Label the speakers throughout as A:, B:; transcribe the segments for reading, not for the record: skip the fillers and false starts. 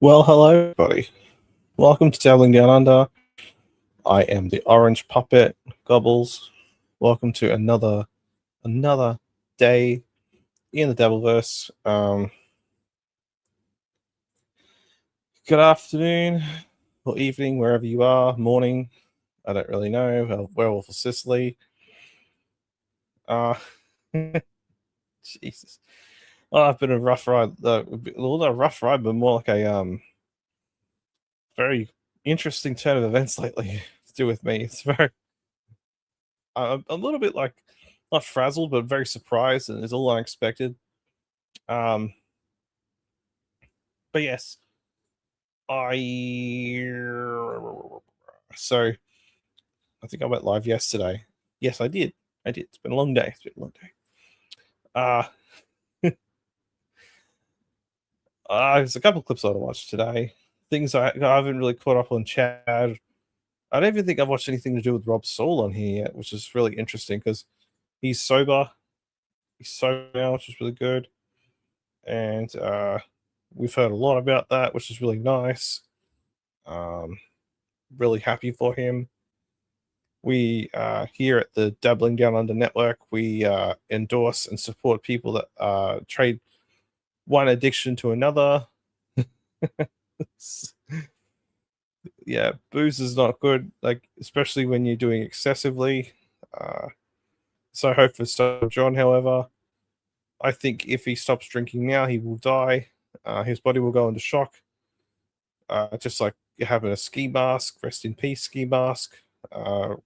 A: Well, hello, everybody. Welcome to Dabbling Down Under. I am the orange puppet, Gobbles. Welcome to another day in the Dabbleverse. Good afternoon or evening, wherever you are. Morning, I don't really know. Werewolf of Sicily. Jesus. Oh, I've been a rough ride. Not a rough ride, but more like a very interesting turn of events lately to do with me. It's very I'm a little bit like not frazzled, but very surprised, and it's all unexpected. But yes, I think I went live yesterday. Yes, I did. It's been a long day. There's a couple clips I want to watch today. Things I haven't really caught up on Chad. I don't even think I've watched anything to do with Rob Saul on here yet, which is really interesting because he's sober. He's sober now, which is really good. And we've heard a lot about that, which is really nice. Really happy for him. We here at the Dabbling Down Under Network, we endorse and support people that trade one addiction to another. Yeah, booze is not good, like especially when you're doing excessively. So I hope for John, however, I think if he stops drinking now, he will die. His body will go into shock. Just like having a ski mask, rest in peace, ski mask. That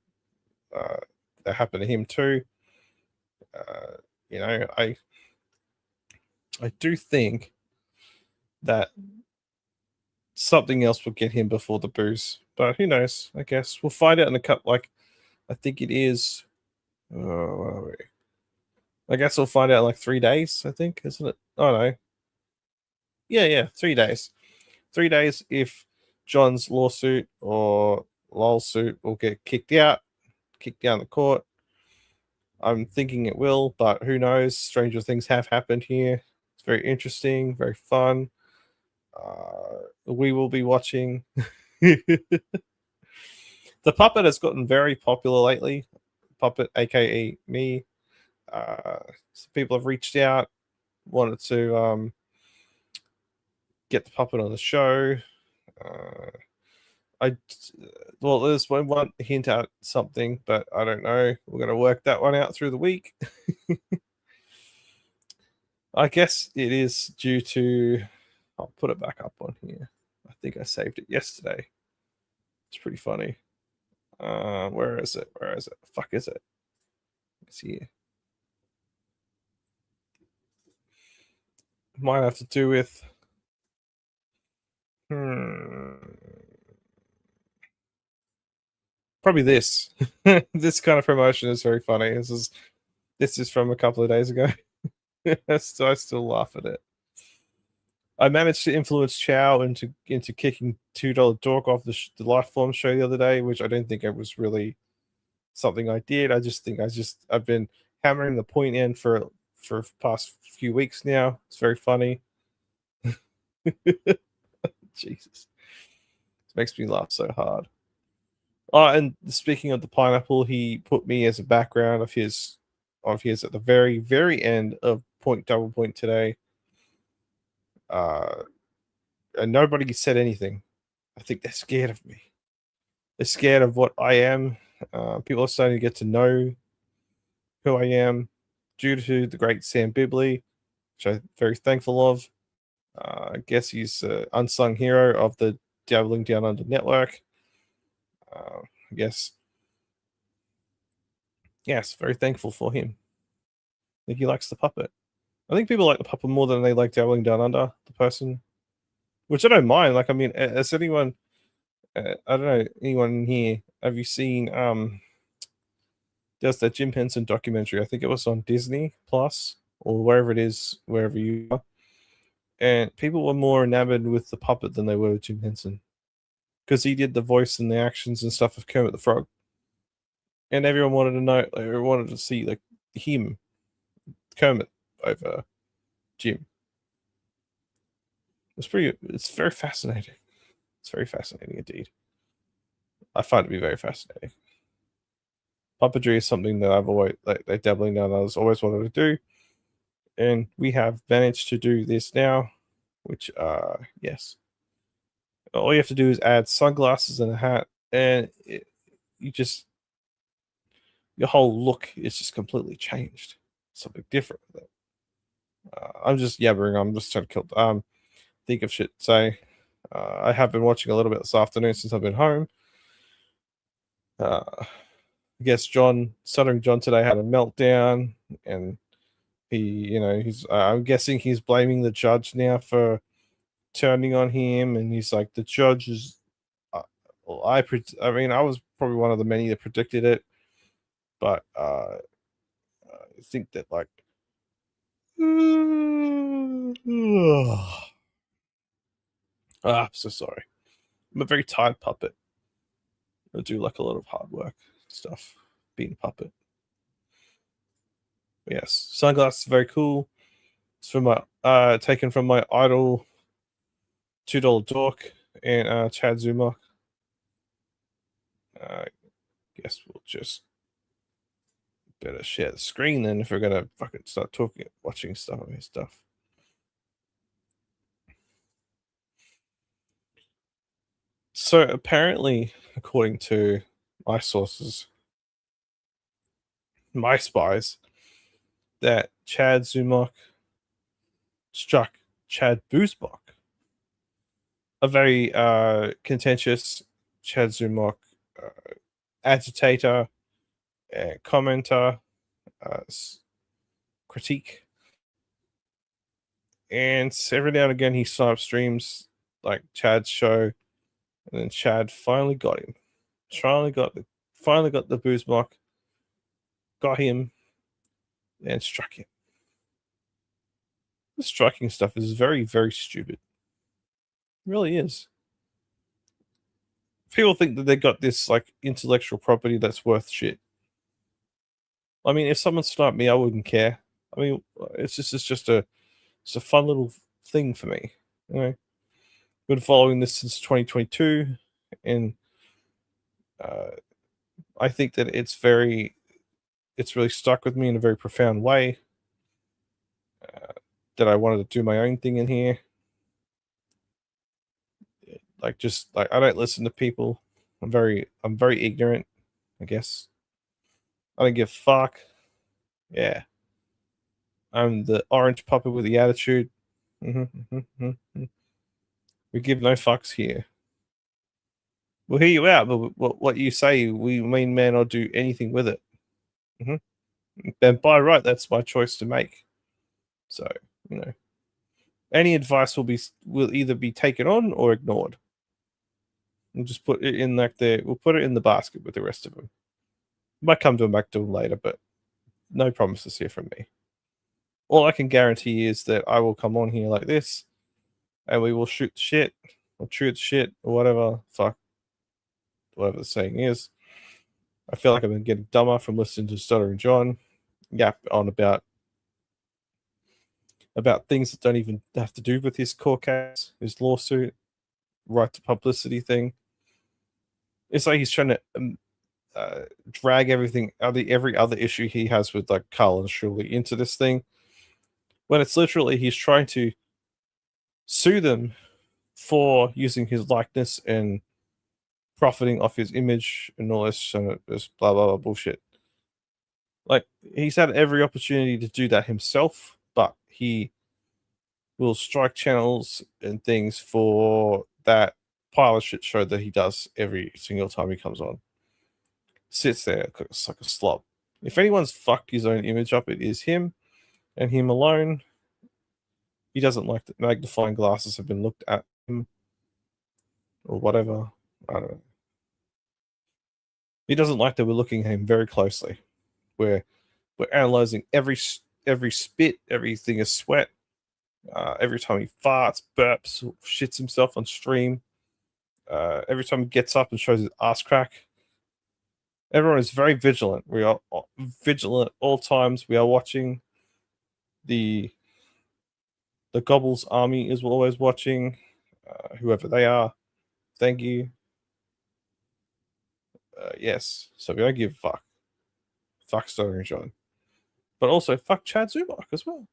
A: happened to him too. I do think that something else will get him before the booze, but who knows? I guess we'll find out in a couple. Like, I think it is. I guess we'll find out in like 3 days. I think, isn't it? Oh no. Yeah, 3 days. 3 days if John's lawsuit or lawsuit will get kicked down the court. I'm thinking it will, but who knows? Stranger things have happened here. It's very interesting, very fun. We will be watching. The puppet has gotten very popular lately. Puppet, aka me. Some people have reached out, wanted to get the puppet on the show. There's one hint at something, but I don't know. We're going to work that one out through the week. I guess it is due to. I'll put it back up on here. I think I saved it yesterday. It's pretty funny. Where is it? Where is it? Fuck is it? It's here. Might have to do with. Probably this. This kind of promotion is very funny. This is from a couple of days ago. I still laugh at it. I managed to influence Chow into kicking $2 Dork off the Lifeform show the other day, which I don't think it was really something I did. I just think I've been hammering the point in for past few weeks now. It's very funny. Jesus, it makes me laugh so hard. Oh, and speaking of the pineapple, he put me as a background of his at the very, very end of Double Point today. And nobody said anything. I think they're scared of me. They're scared of what I am. People are starting to get to know who I am due to the great Sam Bibley, which I'm very thankful of. I guess he's an unsung hero of the Dabbling Down Under network. I guess. Yes, very thankful for him. I think he likes the puppet. I think people like the puppet more than they like Dabbling Down Under, the person. Which I don't mind. Like, I mean, as anyone, I don't know, anyone here, have you seen, there's that Jim Henson documentary, I think it was on Disney Plus, or wherever it is, wherever you are. And people were more enamored with the puppet than they were with Jim Henson. Because he did the voice and the actions and stuff of Kermit the Frog. And everyone wanted to know, everyone wanted to see, like, him, Kermit, over Jim. It's very fascinating. It's very fascinating indeed. I find it to be very fascinating. Puppetry is something that I've always, like Dabbling Down Others, always wanted to do. And we have managed to do this now, which, yes. All you have to do is add sunglasses and a hat, and your whole look is just completely changed. Something different with it. I'm just yabbering. I'm just trying to think of shit to say. I have been watching a little bit this afternoon since I've been home. I guess Stuttering John today had a meltdown, and I'm guessing he's blaming the judge now for turning on him, and he's like, the judge is. I was probably one of the many that predicted it, but I think that, like. I'm so sorry. I'm a very tired puppet. I do like a lot of hard work stuff, being a puppet. Yes, sunglasses, very cool. It's from my taken from my idol, $2 Dork and Chad Zumach. Guess we'll just better share the screen then if we're gonna fucking start watching stuff of his stuff. So apparently, according to my sources, my spies, that Chad Zumach struck Chad Boozbach, a very contentious Chad Zumach agitator, commenter, critique, and every now and again he snipe streams like Chad's show, and then Chad finally got him. Finally got the Boozbach, got him, and struck him. The striking stuff is very, very stupid. It really is. People think that they got this like intellectual property that's worth shit. I mean, if someone sniped me, I wouldn't care. I mean, it's just a fun little thing for me. You know, been following this since 2022, and I think that it's really stuck with me in a very profound way. That I wanted to do my own thing in here. Just like I don't listen to people. I'm very ignorant, I guess. I don't give a fuck. Yeah. I'm the orange puppet with the attitude. We give no fucks here. We'll hear you out, but what you say, we mean man or do anything with it. Then by right, that's my choice to make. So, any advice will either be taken on or ignored. We'll just put it in we'll put it in the basket with the rest of them. Might come to them back to them later, but no promises here from me. All I can guarantee is that I will come on here like this, and we will shoot shit, or shoot shit, or whatever. Fuck, whatever the saying is. I feel like I've been getting dumber from listening to Stuttering John yap on about things that don't even have to do with his court case, his lawsuit, right to publicity thing. It's like he's trying to drag every other issue he has with like Carl and Shirley into this thing, when it's literally he's trying to sue them for using his likeness and profiting off his image and all this blah blah blah bullshit. Like, he's had every opportunity to do that himself, but he will strike channels and things for that pile of shit show that he does every single time he comes on. Sits there like a slob. If anyone's fucked his own image up, it is him, and him alone. He doesn't like that magnifying glasses have been looked at him or whatever. I don't know. He doesn't like that we're looking at him very closely. We're analyzing every spit, everything is sweat. Every time he farts, burps, shits himself on stream. Every time he gets up and shows his ass crack. Everyone is very vigilant. We are vigilant at all times. We are watching. The Gobbles army is always watching. Whoever they are. Thank you. Yes. So we don't give a fuck. Fuck Stuttering John. But also fuck Chad Zubak as well.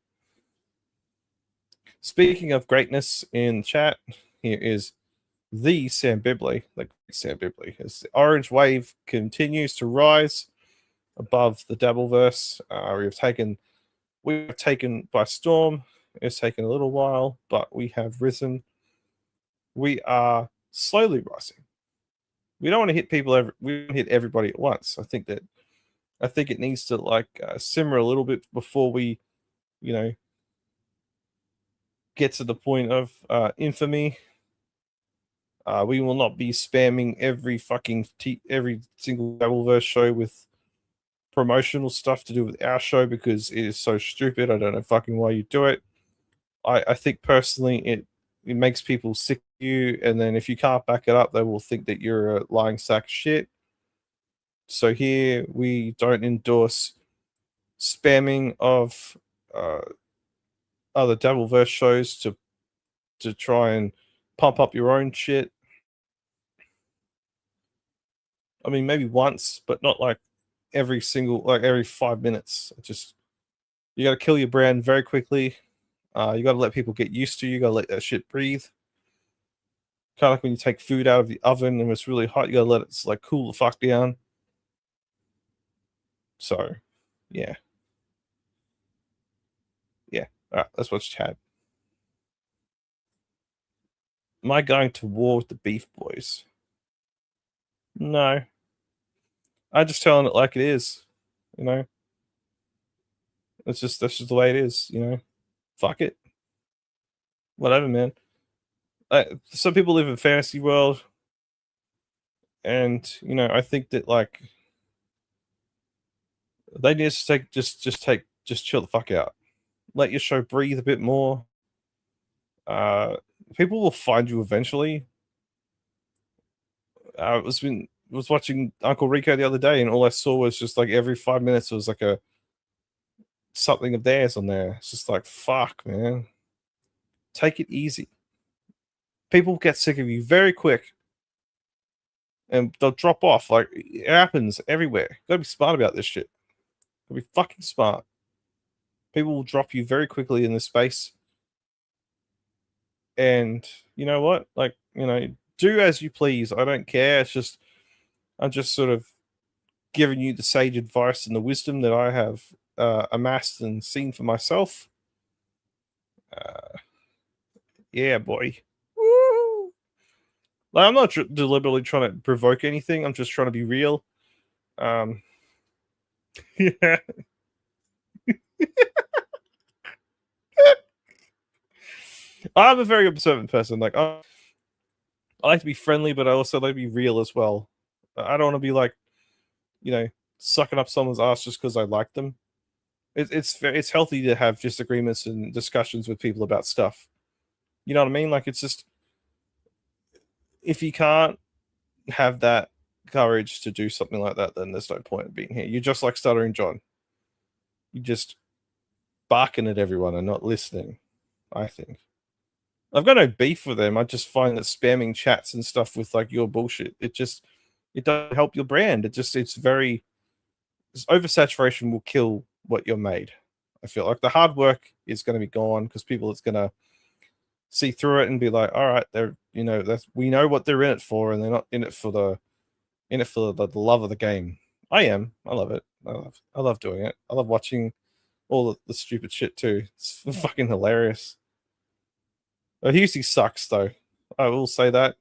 A: Speaking of greatness in chat, here is the Sam Bibley, the great Sam Bibley, as the orange wave continues to rise above the Dabbleverse. We have taken by storm. It's taken a little while, but we have risen. We are slowly rising. We don't want to hit people. We don't hit everybody at once. I think it needs to simmer a little bit before we, get to the point of infamy. We will not be spamming every single Dabbleverse show with promotional stuff to do with our show, because it is so stupid. I don't know fucking why you do it. I think personally it makes people sick of you, and then if you can't back it up, they will think that you're a lying sack of shit. So here we don't endorse spamming of other Dabbleverse shows to try and pump up your own shit. I mean, maybe once, but not like every 5 minutes. You got to kill your brand very quickly. You got to let people get used to you. You got to let that shit breathe. Kind of like when you take food out of the oven and it's really hot, you got to let it cool the fuck down. So, yeah. Yeah. All right, let's watch Chad. Am I going to war with the Beef Boys? No. I'm just telling it like it is. That's just the way it is. Fuck it. Whatever, man. Some people live in fantasy world, and I think that they need to just chill the fuck out. Let your show breathe a bit more. People will find you eventually. I was watching Uncle Rico the other day, and all I saw was just every 5 minutes was something of theirs on there. It's just fuck, man. Take it easy. People get sick of you very quick. and they'll drop off. Like, it happens everywhere. Gotta be smart about this shit. Gotta be fucking smart. People will drop you very quickly in this space. And you know what? Like, do as you please. I don't care. I'm just sort of giving you the sage advice and the wisdom that I have amassed and seen for myself. Yeah, boy. Woo! Like, I'm not deliberately trying to provoke anything. I'm just trying to be real. Yeah. I'm a very observant person. Like, I like to be friendly, but I also like to be real as well. I don't want to be like, sucking up someone's ass just because I like them. It's healthy to have disagreements and discussions with people about stuff. You know what I mean? Like, it's just, if you can't have that courage to do something like that, then there's no point in being here. You're just like Stuttering John. You're just barking at everyone and not listening, I think. I've got no beef with them. I just find that spamming chats and stuff with like your bullshit, it doesn't help your brand. It's oversaturation will kill what you're made. I feel like the hard work is going to be gone because people is going to see through it and be like, all right, we know what they're in it for, and they're not in it for the love of the game. I am. I love it. I love doing it. I love watching all the stupid shit too. It's fucking hilarious. Husey sucks though. I will say that.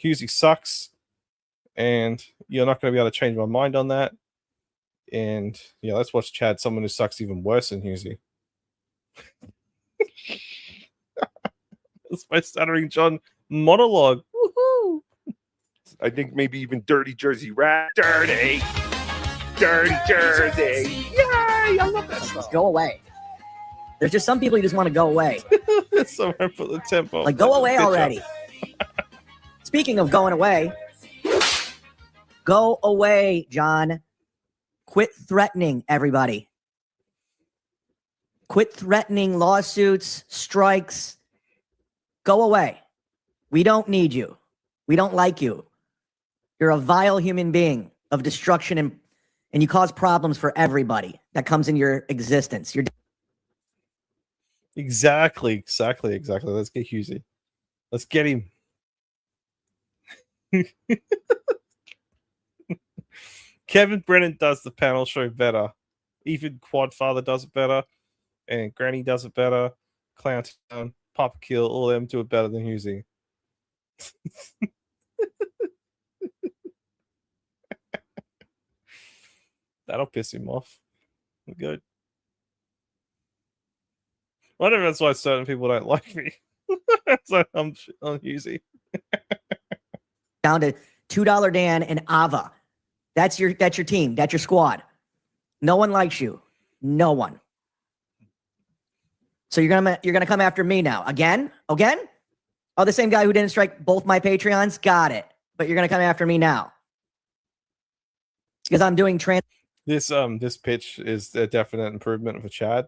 A: Husey sucks, and you're not going to be able to change my mind on that. And let's watch Chad, someone who sucks even worse than Husey. That's my Stuttering John monologue. Woohoo!
B: I think maybe even Dirty Jersey Rat. Dirty Jersey. Yay! I love that song.
C: Go away. There's just some people you just want to go away.
A: Somewhere put the tempo.
C: Like, go away already. Speaking of going away, go away, John. Quit threatening everybody. Quit threatening lawsuits, strikes. Go away. We don't need you. We don't like you. You're a vile human being of destruction, and you cause problems for everybody that comes in your existence. You're
A: Exactly. Let's get Husey. Let's get him. Kevin Brennan does the panel show better. Even Quadfather does it better. And Granny does it better. Clowntown, Papa Kill, all of them do it better than Husey. That'll piss him off. We're good. I don't know, that's why certain people don't like me. So I'm Husey.
C: down to $2 Dan and Ava. That's your team. That's your squad. No one likes you. No one. So you're gonna come after me now. Again? Oh, the same guy who didn't strike both my Patreons? Got it. But you're gonna come after me now. Because I'm doing
A: This pitch is a definite improvement for Chad.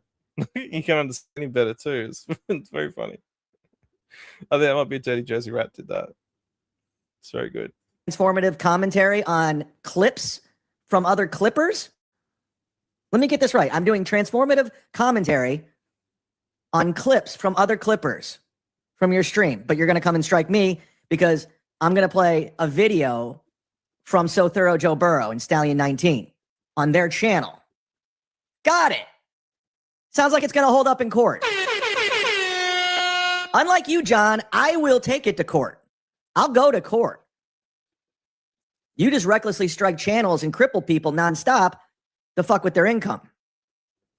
A: You can understand him better too. It's very funny. I think that might be a Dirty Jersey Rat did that. It's very good.
C: Transformative commentary on clips from other clippers. Let me get this right. I'm doing transformative commentary on clips from other clippers from your stream, but you're going to come and strike me because I'm going to play a video from So Thorough Joe Burrow and Stallion 19 on their channel. Got it. Sounds like it's going to hold up in court. Unlike you, John, I will take it to court. I'll go to court. You just recklessly strike channels and cripple people nonstop to fuck with their income.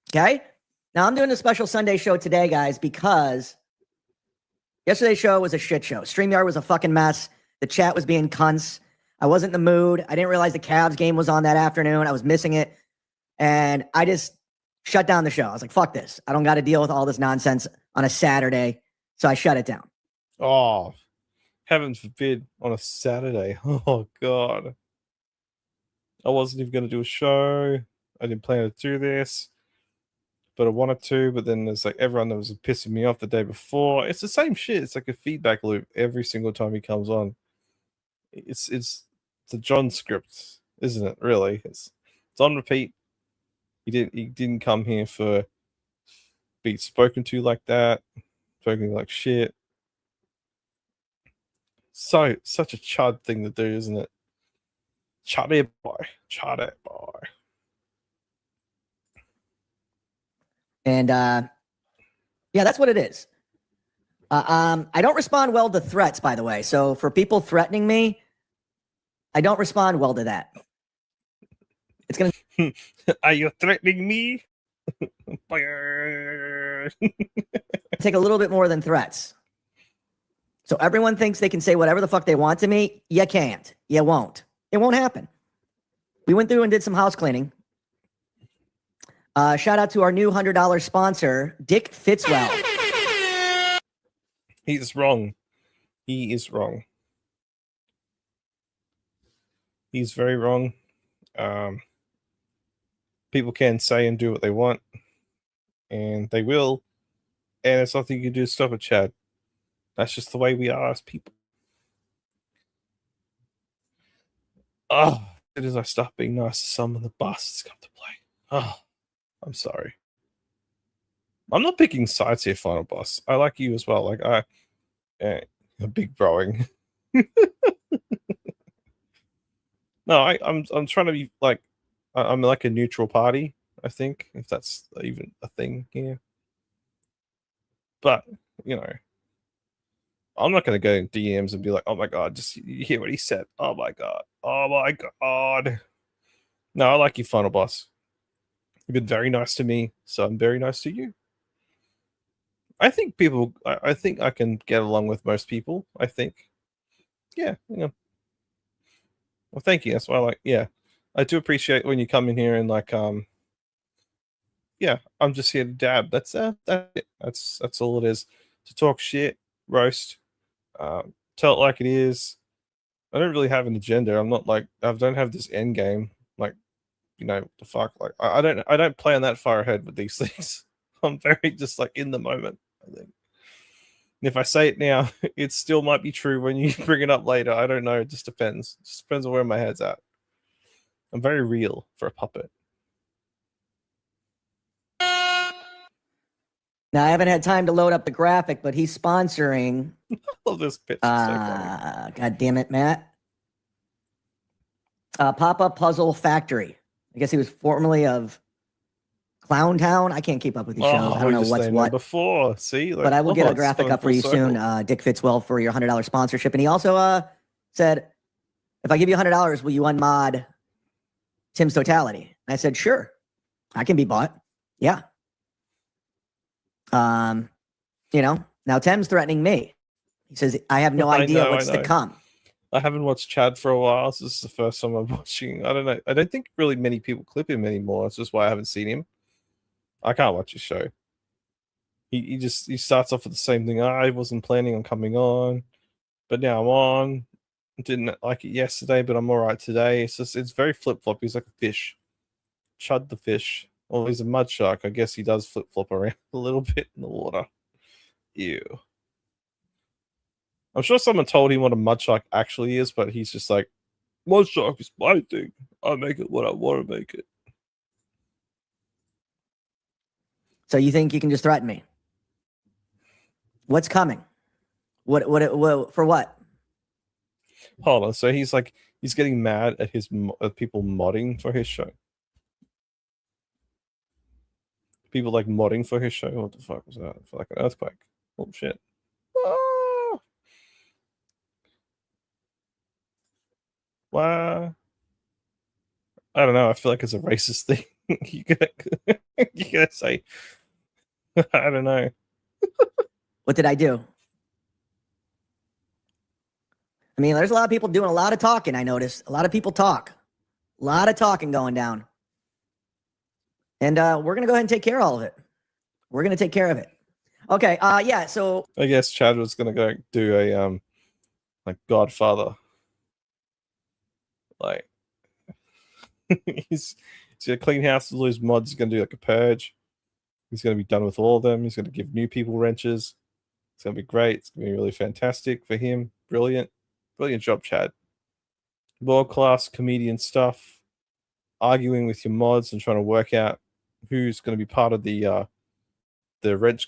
C: Okay? Now, I'm doing a special Sunday show today, guys, because yesterday's show was a shit show. StreamYard was a fucking mess. The chat was being cunts. I wasn't in the mood. I didn't realize the Cavs game was on that afternoon. I was missing it. And I just shut down the show. I was like, fuck this. I don't got to deal with all this nonsense on a Saturday. So I shut it down.
A: Oh, heaven forbid on a Saturday. Oh, God. I wasn't even going to do a show. I didn't plan to do this, but I wanted to. But then there's like everyone that was pissing me off the day before. It's the same shit. It's like a feedback loop every single time he comes on. It's It's a John script, isn't it? Really, it's on repeat. He didn't come here for be spoken to like that, spoken like shit. Such a chud thing to do, isn't it? Chud boy.
C: And yeah, that's what it is. I don't respond well to threats, by the way. So for people threatening me, I don't respond well to that. It's gonna
A: Are you threatening me?
C: take a little bit more than threats. So everyone thinks they can say whatever the fuck they want to me. You can't. You won't. It won't happen. We went through and did some house cleaning. Shout out to our new $100 sponsor, Dick Fitzwell.
A: He's wrong. He is wrong. He's very wrong. People can say and do what they want, and they will, and there's nothing you can do to stop it, Chad. That's just the way we are as people. Oh, as soon as I stop being nice to someone, the bastards come to play. Oh, I'm sorry. I'm not picking sides here, Final Boss. I like you as well. Like a big broing. No, I'm trying to be like I'm like a neutral party. I think if that's even a thing here. But you know, I'm not going to go in DMs and be like, "Oh my god, just you hear what he said? Oh my god, oh my god." No, I like you, Final Boss. You've been very nice to me, so I'm very nice to you. I think people. I think I can get along with most people. I think, yeah, you know. Well, thank you. That's why I like. Yeah, I do appreciate when you come in here and like, yeah, I'm just here to dab. That's it. That's all it is. To talk shit, roast, tell it like it is. I don't really have an agenda. I'm not like I don't have this end game. Like, you know, the fuck. Like I don't plan that far ahead with these things. I'm very just like in the moment. I think. And if I say it now, it still might be true when you bring it up later. I don't know. It just depends. It just depends on where my head's at. I'm very real for a puppet.
C: Now I haven't had time to load up the graphic, but he's sponsoring.
A: I love this pitch. It's so funny.
C: God damn it, Matt. Pop-up Puzzle Factory. I guess he was formerly of Clown Town. I can't keep up with these shows. I don't know what's what.
A: Before, see, like,
C: but I will get a
A: it's
C: graphic
A: coming
C: up for
A: full
C: you soon.
A: circle.
C: Dick Fitzwell for your $100 sponsorship, and he also said, "If I give you $100, will you unmod Tim's Totality?" And I said, "Sure, I can be bought." Yeah. You know, now Tim's threatening me. He says, "I have no idea what's to come."
A: I haven't watched Chad for a while, so this is the first time I'm watching. I don't know. I don't think really many people clip him anymore. That's just why I haven't seen him. I can't watch his show. He starts off with the same thing. I wasn't planning on coming on, but now I'm on. Didn't like it yesterday, but I'm all right today. It's very flip flop. He's like a fish. Chud the fish. Well, he's a mud shark. I guess he does flip flop around a little bit in the water. Ew. I'm sure someone told him what a mud shark actually is, but he's just like, mud shark is my thing. I make it what I want to make it.
C: So you think you can just threaten me? What's coming? What for what?
A: Hold on. So he's getting mad at at people modding for his show. People like modding for his show. What the fuck was that? For like an earthquake. Oh shit. Ah! Wow. I don't know. I feel like it's a racist thing. you gotta say. I don't know.
C: What did I do? I mean, there's a lot of people doing a lot of talking. I noticed a lot of people talk, a lot of talking going down, and we're gonna go ahead and take care of all of it. We're gonna take care of it. Okay. Yeah. So
A: I guess Chad was gonna go do a like Godfather. Like he's gonna clean house with all his mods. He's gonna do like a purge. He's gonna be done with all of them. He's gonna give new people wrenches. It's gonna be great. It's gonna be really fantastic for him. Brilliant job, Chad. world-class comedian stuff, arguing with your mods and trying to work out who's going to be part of the reg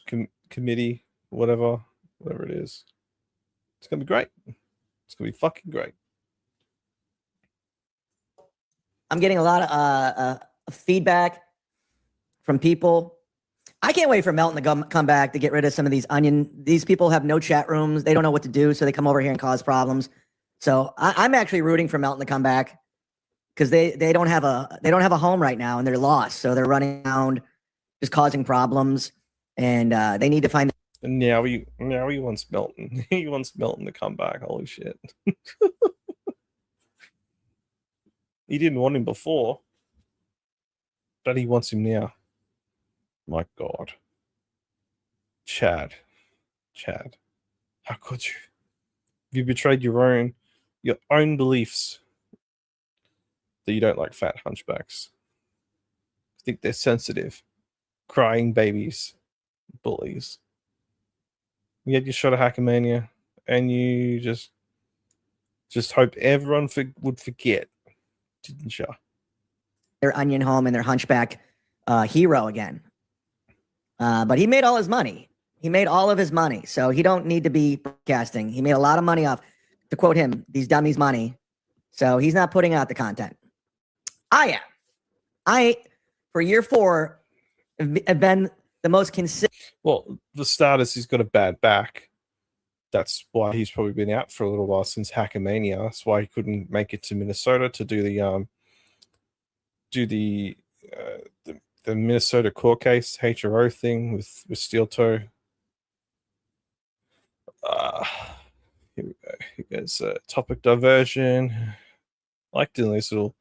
A: committee, whatever it is. It's going to be great. It's going to be fucking great.
C: I'm getting a lot of feedback from people. I can't wait for Melton to come back to get rid of some of these people have no chat rooms. They don't know what to do, so they come over here and cause problems. So I'm actually rooting for Melton to come back because they don't have a home right now and they're lost. So they're running around just causing problems, and they need to find.
A: And now he wants Melton. He wants Melton to come back. Holy shit! He didn't want him before, but he wants him now. My God, Chad, how could you? You betrayed your own beliefs that you don't like fat hunchbacks. I think they're sensitive, crying babies, bullies. You had your shot of Hackermania, and you just hope everyone would forget, didn't you?
C: Their onion home and their hunchback hero again. But he made all his money. He made all of his money, so he don't need to be broadcasting. He made a lot of money off, to quote him, these dummies' money. So he's not putting out the content. I am. For year 4, have been the most consistent.
A: Well, the starters, he's got a bad back. That's why he's probably been out for a little while since Hackermania. That's why he couldn't make it to Minnesota to do the Minnesota court case HRO thing with Steel Toe. Here we go. Here goes topic diversion. I like doing these little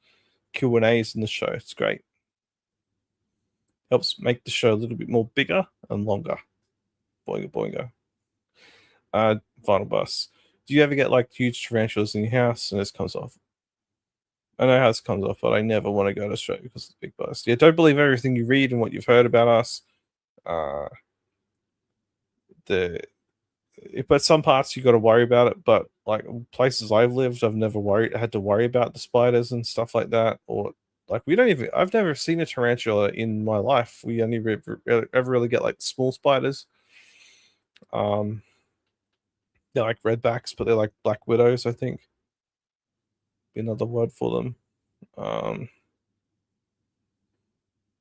A: Q&As in the show. It's great. Helps make the show a little bit more bigger and longer. Boingo, boingo. Final bus. Do you ever get like huge tarantulas in your house and this comes off? I know how this comes off, but I never want to go to Australia because it's a big bust. Yeah, don't believe everything you read and what you've heard about us. But some parts you got to worry about it. But like places I've lived, I've never had to worry about the spiders and stuff like that. Or like I've never seen a tarantula in my life. We only ever really get like small spiders. They're like redbacks, but they're like black widows, I think. Be another word for them.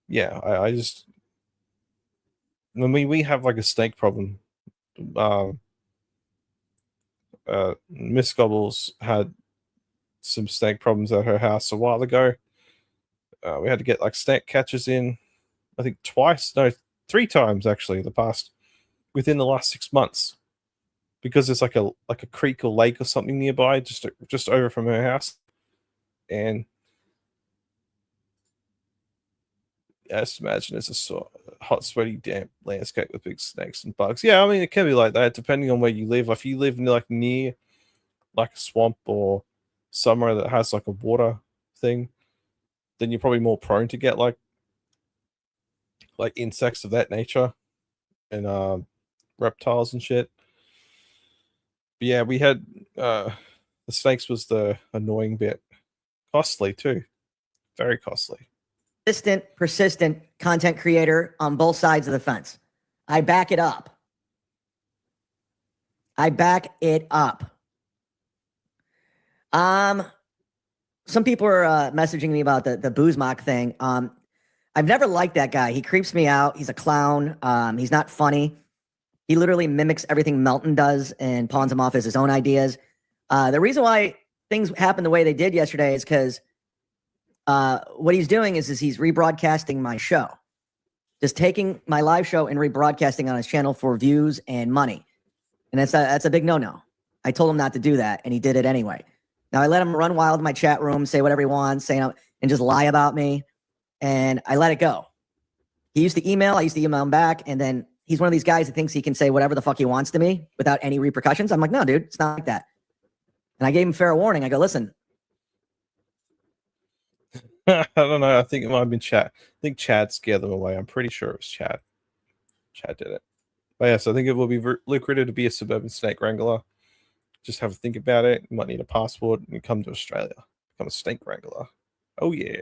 A: Yeah, I mean, we have like a snake problem. Miss Gobbles had some snake problems at her house a while ago. We had to get like snake catchers in, I think 3 times actually within the last 6 months, because there's like a creek or lake or something nearby, just over from her house, and just imagine it's a hot, sweaty, damp landscape with big snakes and bugs. Yeah, I mean, it can be like that depending on where you live. If you live near like a swamp or somewhere that has like a water thing, then you're probably more prone to get like insects of that nature and reptiles and shit. But yeah, we had the snakes was the annoying bit. Costly too. Very costly.
C: Persistent content creator on both sides of the fence. I back it up. Some people are messaging me about the Boozmock thing. I've never liked that guy. He creeps me out. He's a clown. He's not funny. He literally mimics everything Melton does and pawns him off as his own ideas. The reason why things happened the way they did yesterday is because what he's doing is he's rebroadcasting my show. Just taking my live show and rebroadcasting on his channel for views and money. And that's a big no-no. I told him not to do that, and he did it anyway. Now, I let him run wild in my chat room, say whatever he wants, and just lie about me, and I let it go. He used to email. I used to email him back, and then he's one of these guys that thinks he can say whatever the fuck he wants to me without any repercussions. I'm like, no, dude, it's not like that. And I gave him fair warning. I go, listen.
A: I don't know. I think it might have been Chad. I think Chad scared them away. I'm pretty sure it was Chad. Chad did it. But yes, I think it will be lucrative to be a suburban snake wrangler. Just have a think about it. You might need a passport and come to Australia. become a snake wrangler. Oh yeah.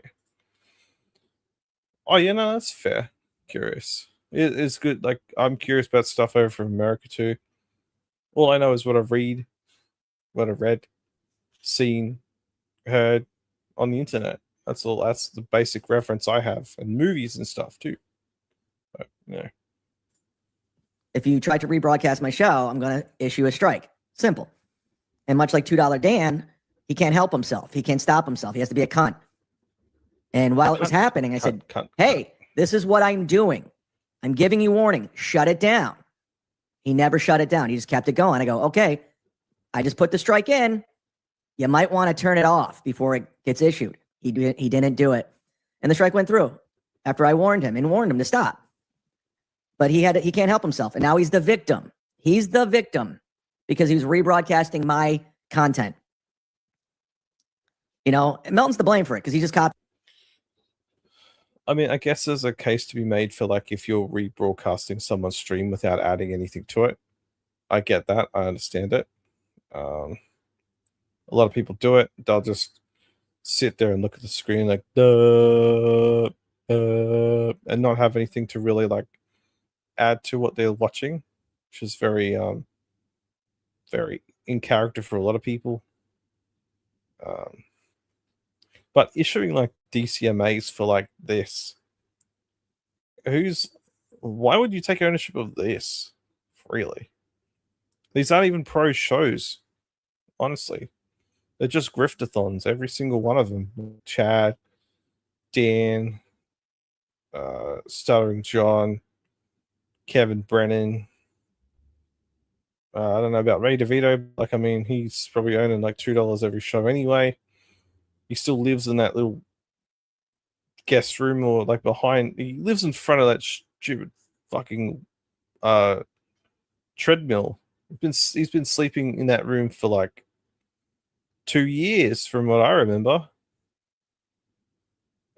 A: Oh yeah, no, that's fair. Curious. It's good. Like I'm curious about stuff over from America too. All I know is what I've read, seen, heard on the internet. That's all. That's the basic reference I have, and movies and stuff too. But,
C: If you try to rebroadcast my show, I'm going to issue a strike. Simple. And much like $2 Dan, he can't help himself. He can't stop himself. He has to be a cunt. And while it was happening, I said, hey, this is what I'm doing. I'm giving you warning. Shut it down. He never shut it down. He just kept it going. I go, okay, I just put the strike in. You might want to turn it off before it gets issued. He didn't do it. And the strike went through after I warned him to stop. But he can't help himself. And now he's the victim. He's the victim because he was rebroadcasting my content. You know, Melton's to blame for it because he just copied.
A: I mean, I guess there's a case to be made for like if you're rebroadcasting someone's stream without adding anything to it. I get that. I understand it. A lot of people do it. They'll just sit there and look at the screen like, and not have anything to really like add to what they're watching, which is very very in character for a lot of people. But issuing like DCMAs for like this, why would you take ownership of this? Really, these aren't even pro shows, honestly. They're just griftathons, every single one of them. Chad, Dan, Stuttering John, Kevin Brennan. I don't know about Ray DeVito. Like, I mean, he's probably earning like $2 every show anyway. He still lives in that little guest room or like behind. He lives in front of that stupid fucking treadmill. He's been sleeping in that room for like 2 years, from what I remember.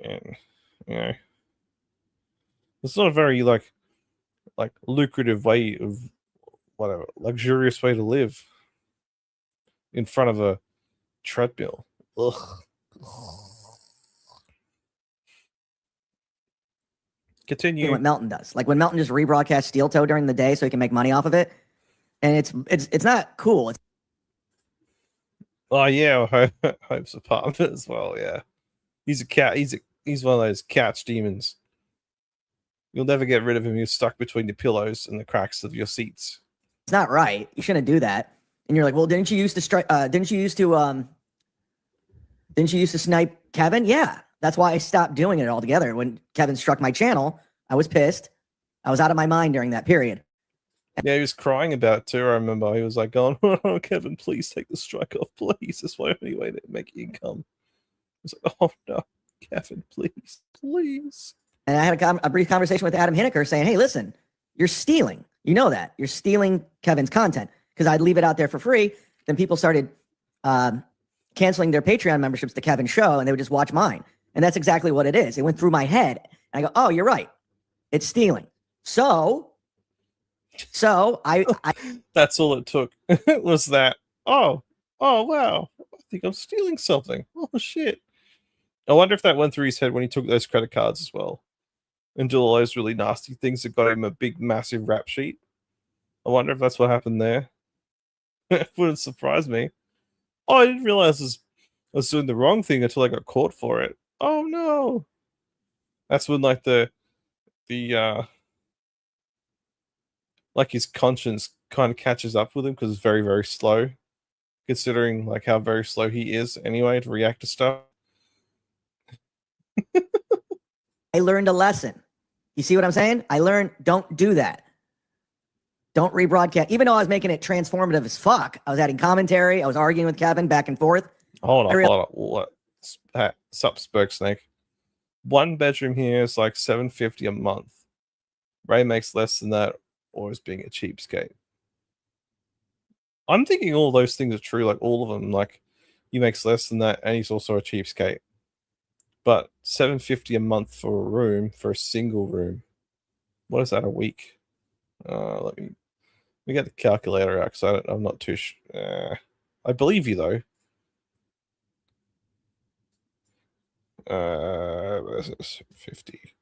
A: And you know, it's not a very like lucrative way of whatever luxurious way to live in front of a treadmill. Ugh. Continue.
C: What Melton does, like when Melton just rebroadcasts Steel Toe during the day so he can make money off of it, and it's not cool.
A: Oh yeah, Hope's a part of it as well. Yeah, he's a cat. He's one of those couch demons. You'll never get rid of him. He's stuck between the pillows and the cracks of your seats.
C: It's not right. You shouldn't do that. And you're like, well, didn't you used to strike? Didn't you used to snipe Kevin? Yeah, that's why I stopped doing it altogether. When Kevin struck my channel, I was pissed. I was out of my mind during that period.
A: Yeah, he was crying about it too. I remember he was like, going, "Oh, Kevin, please take the strike off, please. That's my only way to make income." I was like, "Oh no, Kevin, please, please."
C: And I had a brief conversation with Adam Hineker saying, hey, listen, you're stealing. You know that. You're stealing Kevin's content because I'd leave it out there for free. Then people started canceling their Patreon memberships to Kevin's show, and they would just watch mine. And that's exactly what it is. It went through my head. And I go, oh, you're right. It's stealing. So I
A: That's all it took. Was that, oh, wow. I think I'm stealing something. Oh, shit. I wonder if that went through his head when he took those credit cards as well. And did all those really nasty things that got him a big, massive rap sheet. I wonder if that's what happened there. It wouldn't surprise me. Oh, I didn't realize I was doing the wrong thing until I got caught for it. Oh no. That's when like the like his conscience kind of catches up with him because it's very, very slow. Considering like how very slow he is anyway to react to stuff.
C: I learned a lesson. You see what I'm saying? I learned don't do that. Don't rebroadcast. Even though I was making it transformative as fuck, I was adding commentary. I was arguing with Kevin back and forth.
A: Hold on. What? Sup, Spurk Snake. One bedroom here is like $750 a month. Ray makes less than that, or is being a cheapskate. I'm thinking all those things are true. Like all of them. Like he makes less than that, and he's also a cheapskate. But $750 a month for a room, for a single room. What is that a week? Let me get the calculator out because I'm not too sure. I believe you though. What is this? 50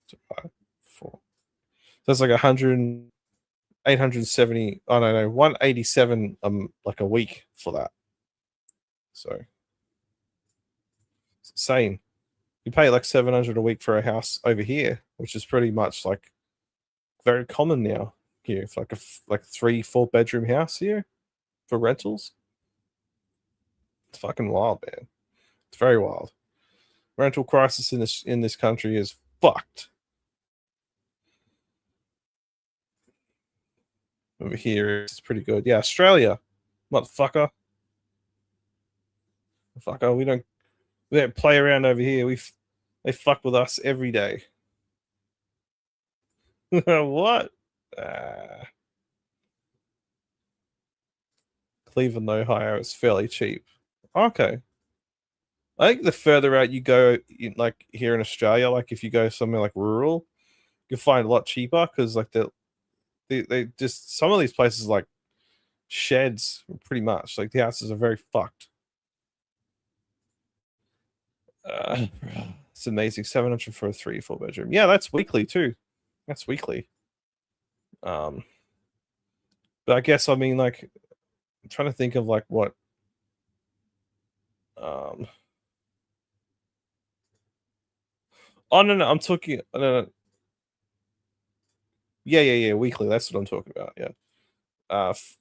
A: divided by 4. That's like 100, 870. Oh no, 187 like a week for that. So it's insane. You pay like 700 a week for a house over here, which is pretty much like very common now here. It's like a 3-4 bedroom house here for rentals. It's fucking wild, man. It's very wild. Rental crisis in this country is fucked. Over here it's pretty good. Yeah, Australia, motherfucker. Fucker, we don't play around over here. They fuck with us every day. What? Cleveland, Ohio is fairly cheap. Okay. I think the further out you go, like here in Australia, like if you go somewhere like rural, you'll find a lot cheaper because like they just some of these places like sheds pretty much. Like the houses are very fucked. It's amazing. 700 for a 3-4 bedroom. Yeah, that's weekly too. That's weekly. But I guess I mean like I'm trying to think of like what oh no, I'm talking no. Yeah, weekly. That's what I'm talking about. Yeah.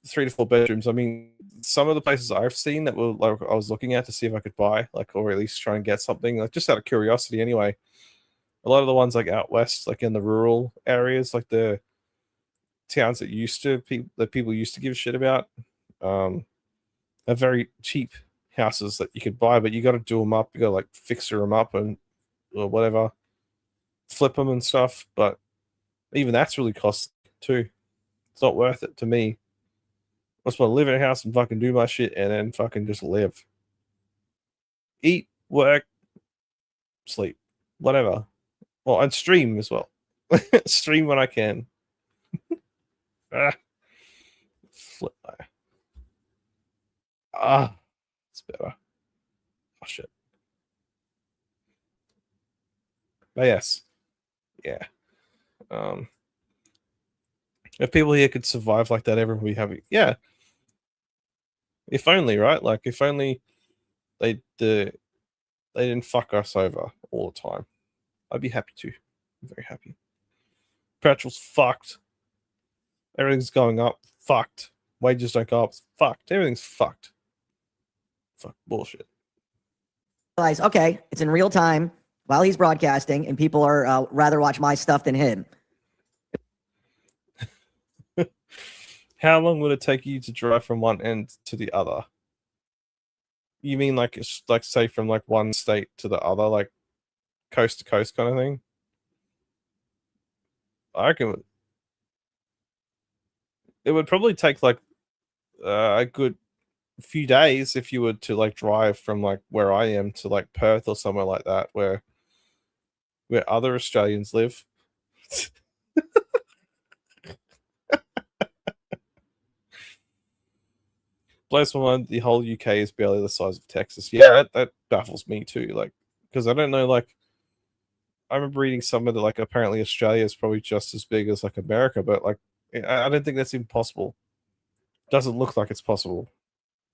A: 3 to 4 bedrooms. I mean, some of the places I've seen that were like I was looking at to see if I could buy, like, or at least try and get something, like just out of curiosity anyway. A lot of the ones like out west, like in the rural areas, like the towns that people used to give a shit about, are very cheap houses that you could buy, but you got to do them up. You got to like fixer them up and or whatever, flip them and stuff. But even that's really costly too. It's not worth it to me. I just want to live in a house and fucking do my shit and then fucking just live. Eat, work, sleep, whatever. Well, and stream as well. Stream when I can. Flip my. It's better. Oh, shit. But yes. Yeah. If people here could survive like that, everyone would be happy. Yeah. If only, right? Like, if only they didn't fuck us over all the time. I'd be happy too. I'm very happy. Petrol's fucked. Everything's going up. Fucked. Wages don't go up. Fucked. Everything's fucked. Fuck bullshit.
C: Realize, okay, it's in real time while he's broadcasting, and people are rather watch my stuff than him.
A: How long would it take you to drive from one end to the other? You mean like it's like say from like one state to the other, like coast to coast kind of thing? I reckon it would probably take like a good few days if you were to like drive from like where I am to like Perth or somewhere like that, where other Australians live. Blows my mind. The whole UK is barely the size of Texas. Yeah, that baffles me too. Like, because I don't know. Like, I remember reading somewhere that like apparently Australia is probably just as big as like America, but like I don't think that's even possible. Doesn't look like it's possible.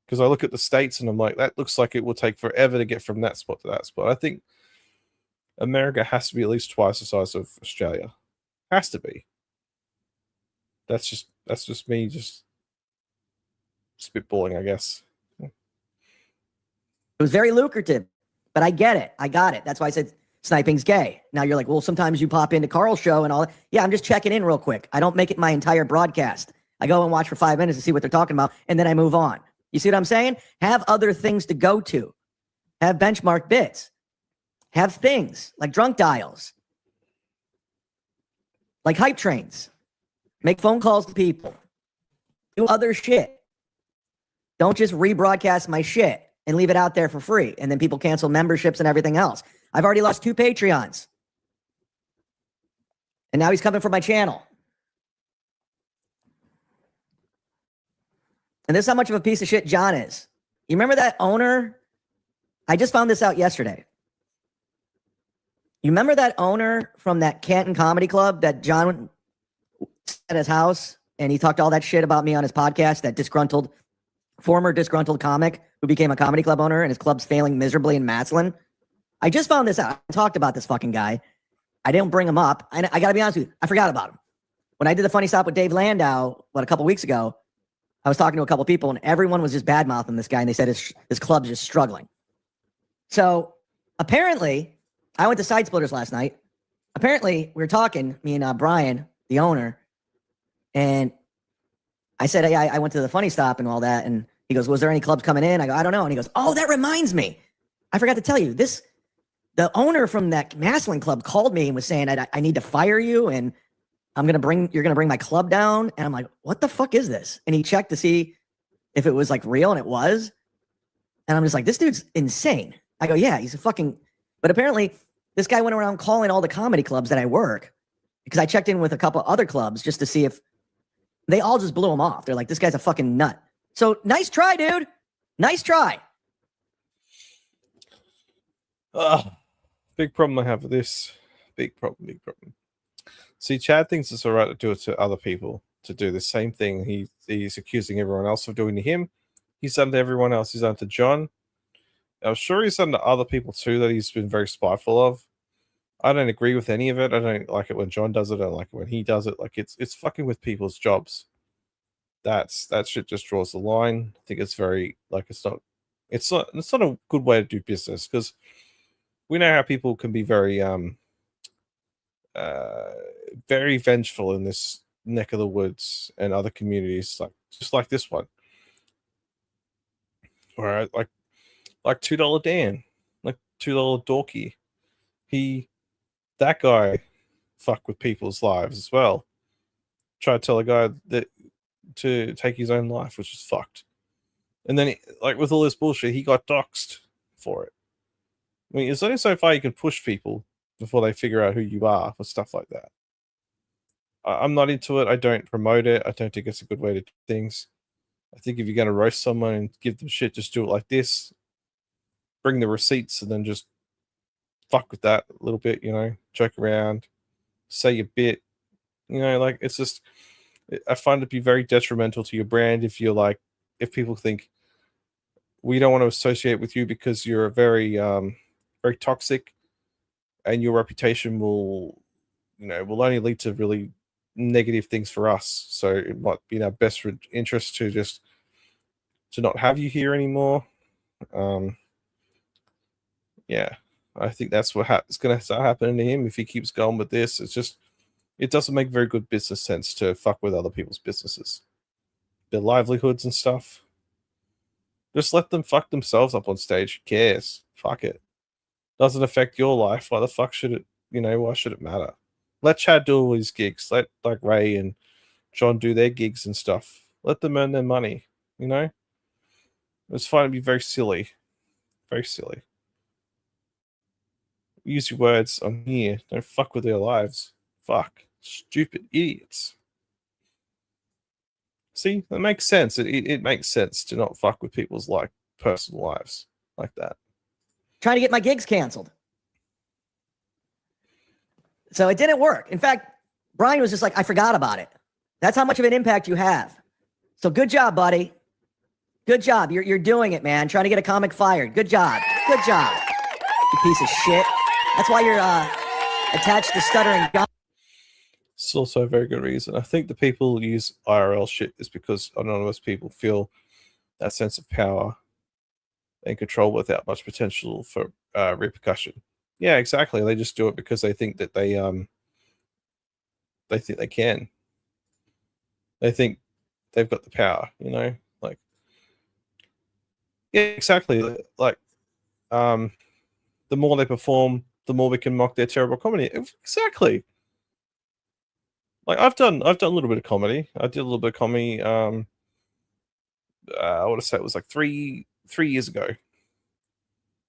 A: Because I look at the states and I'm like, that looks like it will take forever to get from that spot to that spot. I think America has to be at least twice the size of Australia. Has to be. That's just me just spitballing, I guess.
C: It was very lucrative, but I get it. I got it. That's why I said sniping's gay. Now you're like, well, sometimes you pop into Carl's show and all that. Yeah, I'm just checking in real quick. I don't make it my entire broadcast. I go and watch for 5 minutes to see what they're talking about, and then I move on. You see what I'm saying? Have other things to go to. Have benchmark bits. Have things like drunk dials, like hype trains. Make phone calls to people. Do other shit. Don't just rebroadcast my shit and leave it out there for free. And then people cancel memberships and everything else. I've already lost 2 Patreons. And now he's coming for my channel. And this is how much of a piece of shit John is. You remember that owner? I just found this out yesterday. You remember that owner from that Canton Comedy Club that John at his house and he talked all that shit about me on his podcast, that former disgruntled comic who became a comedy club owner and his club's failing miserably in Massillon? I just found this out. I talked about this fucking guy. I didn't bring him up. I got to be honest with you. I forgot about him. When I did the funny stop with Dave Landau, a couple weeks ago, I was talking to a couple people and everyone was just bad mouthing this guy and they said his club's just struggling. So apparently, I went to Side Splitters last night. Apparently, we were talking, me and Brian, the owner, and I said, hey, I went to the funny stop and all that. And he goes, was there any clubs coming in? I go, I don't know. And he goes, oh, that reminds me. I forgot to tell you this. The owner from that Massillon club called me and was saying, I need to fire you and you're going to bring my club down. And I'm like, what the fuck is this? And he checked to see if it was like real, and it was. And I'm just like, this dude's insane. I go, yeah, he's a fucking, but apparently this guy went around calling all the comedy clubs that I work, because I checked in with a couple other clubs just to see if they all just blew him off. They're like, this guy's a fucking nut. So nice try, dude. Nice try.
A: Big problem I have with this. Big problem. See, Chad thinks it's all right to do it to other people, to do the same thing he's accusing everyone else of doing to him. He's done to everyone else. He's done to John. I'm sure he's done to other people too that he's been very spiteful of. I don't agree with any of it. I don't like it when John does it. I don't like it when he does it. Like it's fucking with people's jobs. That shit just draws the line. I think it's very it's not a good way to do business, because we know how people can be very very vengeful in this neck of the woods and other communities, just like this one. All right, like $2 Dan, like $2 Dorky. That guy fuck with people's lives as well. Try to tell a guy that to take his own life, which is fucked. And then, with all this bullshit, he got doxxed for it. I mean, it's only so far you can push people before they figure out who you are for stuff like that. I'm not into it. I don't promote it. I don't think it's a good way to do things. I think if you're going to roast someone and give them shit, just do it like this. Bring the receipts and then just fuck with that a little bit, joke around, say your bit, it's just, I find it to be very detrimental to your brand if if people think we don't want to associate with you because you're a very, very toxic, and your reputation will only lead to really negative things for us. So it might be in our best interest to not have you here anymore. Yeah, I think that's what is going to start happening to him if he keeps going with this. It doesn't make very good business sense to fuck with other people's businesses, their livelihoods and stuff. Just let them fuck themselves up on stage. Who cares? Fuck it. Doesn't affect your life. Why the fuck should it? Why should it matter? Let Chad do all his gigs. Let Ray and John do their gigs and stuff. Let them earn their money. It's fine to be very silly. Very silly. Use your words. I'm here. Don't fuck with their lives. Fuck. Stupid idiots. See, that makes sense. It makes sense to not fuck with people's personal lives like that.
C: Trying to get my gigs canceled. So it didn't work. In fact, Brian was just like, I forgot about it. That's how much of an impact you have. So good job, buddy. Good job. You're doing it, man. Trying to get a comic fired. Good job. Good job. You piece of shit. That's why you're attached to Stuttering John.
A: It's also a very good reason. I think the people use IRL shit is because anonymous people feel that sense of power and control without much potential for repercussion. Yeah, exactly. They just do it because they think that they think they can. They think they've got the power, yeah, exactly. The more they perform, the more we can mock their terrible comedy. Exactly. I've done a little bit of comedy. I did a little bit of comedy. I want to say it was 3 years ago.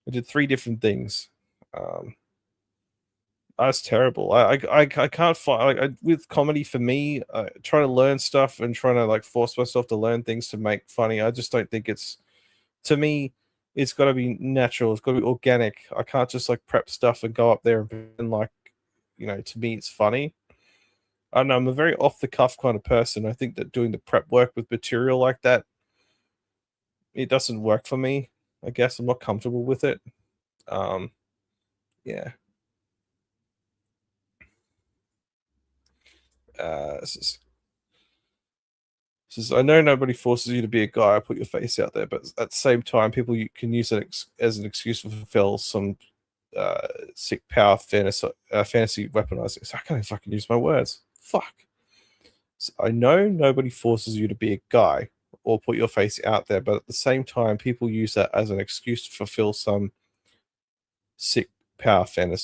A: I did 3 different things. That's terrible. I can't find with comedy for me. Trying to learn stuff and trying to force myself to learn things to make funny. I just don't think it's, to me, it's got to be natural. It's got to be organic. I can't just like prep stuff and go up there and like, to me it's funny. I don't know. I'm a very off the cuff kind of person. I think that doing the prep work with material like that, it doesn't work for me. I guess I'm not comfortable with it. Yeah. This is, I know nobody forces you to be a guy or put your face out there, but at the same time, people can use it as an excuse to fulfill some sick power fantasy weaponizing. So I can't even fucking use my words. Fuck. So I know nobody forces you to be a guy or put your face out there, but at the same time, people use that as an excuse to fulfill some sick power fantasy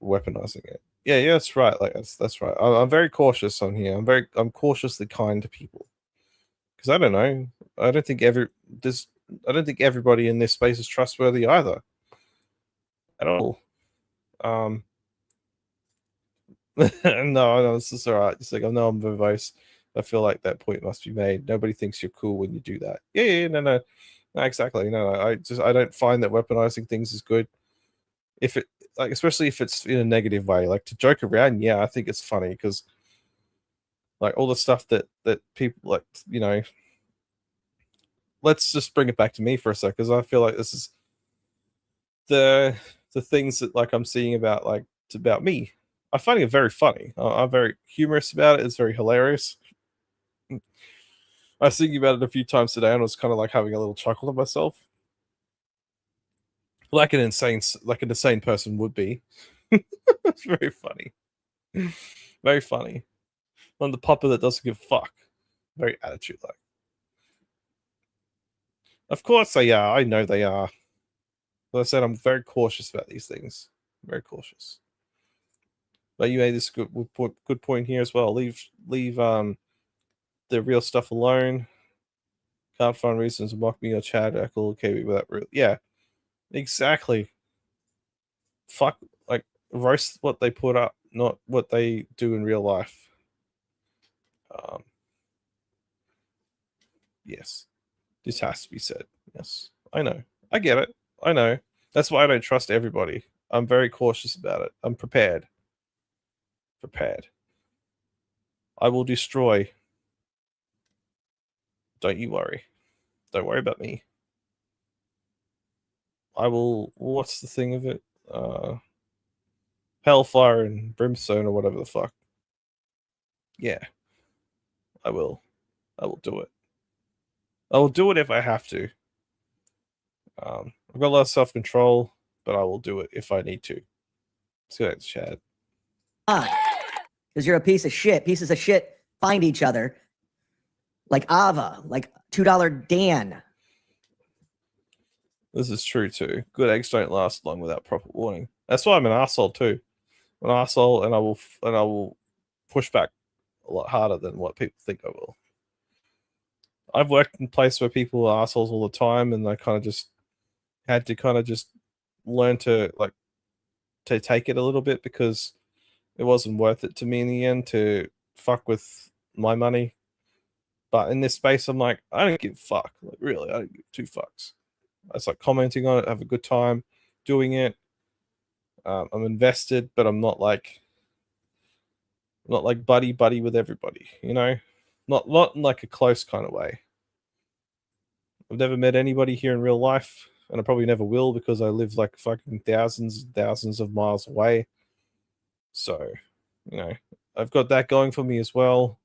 A: weaponizing it. Yeah, that's right. Like that's right. I'm very cautious on here. I'm cautiously kind to people because I don't know. I don't think everybody in this space is trustworthy either. At all. No, this is all right. It's like I know I'm verbose. I feel like that point must be made. Nobody thinks you're cool when you do that. Yeah, no, exactly. No, I don't find that weaponizing things is good. If it like, especially if it's in a negative way, like to joke around, yeah, I think it's funny because like all the stuff that people like, let's just bring it back to me for a sec because I feel like this is the things that like I'm seeing about like it's about me. I find it very funny. I'm very humorous about it. It's very hilarious. I was thinking about it a few times today and I was kind of like having a little chuckle to myself. Like an insane person would be. It's very funny. Very funny. On the pupper that doesn't give a fuck. Very attitude like. Of course they are. I know they are. Like I said, I'm very cautious about these things. Very cautious. But you made this good point here as well. Leave the real stuff alone. Can't find reasons to mock me or Chad Eccles KB without real. Yeah, exactly. Fuck, like roast what they put up, not what they do in real life. Yes, this has to be said. Yes, I know. I get it. I know. That's why I don't trust everybody. I'm very cautious about it. I'm prepared. I will destroy. Don't you worry. Don't worry about me. I will. What's the thing of it? Hellfire and brimstone or whatever the fuck. Yeah. I will do it. I will do it if I have to. I've got a lot of self-control, but I will do it if I need to. Let's go ahead, Chad.
C: Because you're a piece of shit. Pieces of shit find each other. Like Ava, like $2 Dan.
A: This is true too. Good eggs don't last long without proper warning. That's why I'm an asshole too. I'm an asshole, and I will push back a lot harder than what people think I will. I've worked in places where people are assholes all the time, and I kind of just had to kind of just learn to like to take it a little bit because it wasn't worth it to me in the end to fuck with my money. But in this space, I'm like, I don't give a fuck. Like really, I don't give two fucks. I was like commenting on it, have a good time doing it. I'm invested, but I'm not like buddy with everybody, not in like a close kind of way. I've never met anybody here in real life, and I probably never will because I live like fucking thousands and thousands of miles away. So, I've got that going for me as well.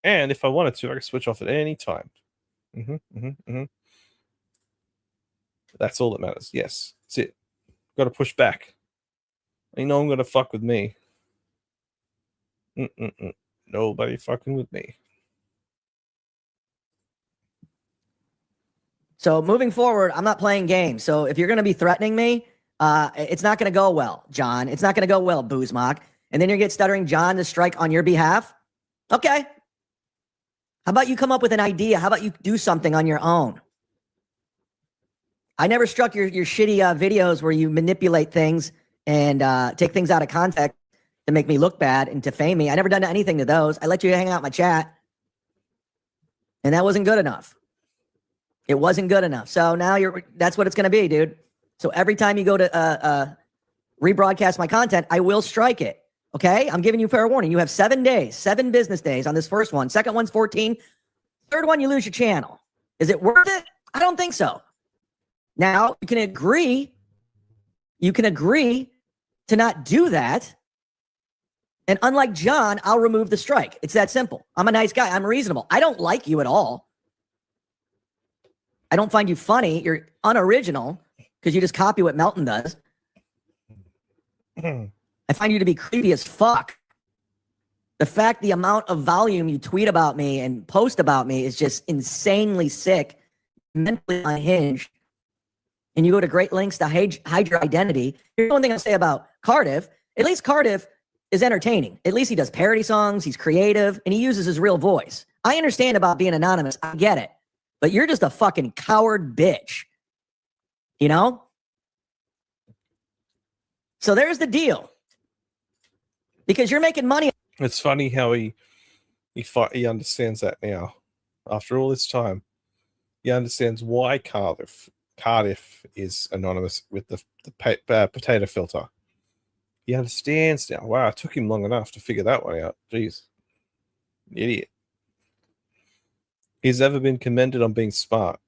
A: And if I wanted to, I could switch off at any time. That's all that matters. Yes, that's it. Got to push back. I'm going to fuck with me. Nobody fucking with me.
C: So moving forward, I'm not playing games. So if you're going to be threatening me, it's not going to go well, John. It's not going to go well, Boozmock. And then you get stuttering John to strike on your behalf. Okay. How about you come up with an idea? How about you do something on your own? I never struck your shitty videos where you manipulate things and take things out of context to make me look bad and defame me. I never done anything to those. I let you hang out in my chat. And that wasn't good enough. It wasn't good enough. So now that's what it's going to be, dude. So every time you go to rebroadcast my content, I will strike it. Okay? I'm giving you fair warning. You have 7 days, 7 business days on this first one. Second one's 14. Third one, you lose your channel. Is it worth it? I don't think so. Now, you can agree to not do that. And unlike John, I'll remove the strike. It's that simple. I'm a nice guy. I'm reasonable. I don't like you at all. I don't find you funny. You're unoriginal because you just copy what Melton does. I find you to be creepy as fuck. The amount of volume you tweet about me and post about me is just insanely sick, mentally unhinged. And you go to great lengths to hide your identity. Here's one thing I'll say about Cardiff. At least Cardiff is entertaining. At least he does parody songs. He's creative and he uses his real voice. I understand about being anonymous. I get it. But you're just a fucking coward bitch. You know? So there's the deal. Because you're making money.
A: It's funny how he understands that now. After all this time, he understands why Cardiff is anonymous with the potato filter. He understands now. Wow, it took him long enough to figure that one out. Jeez. Idiot. He's ever been commended on being smart.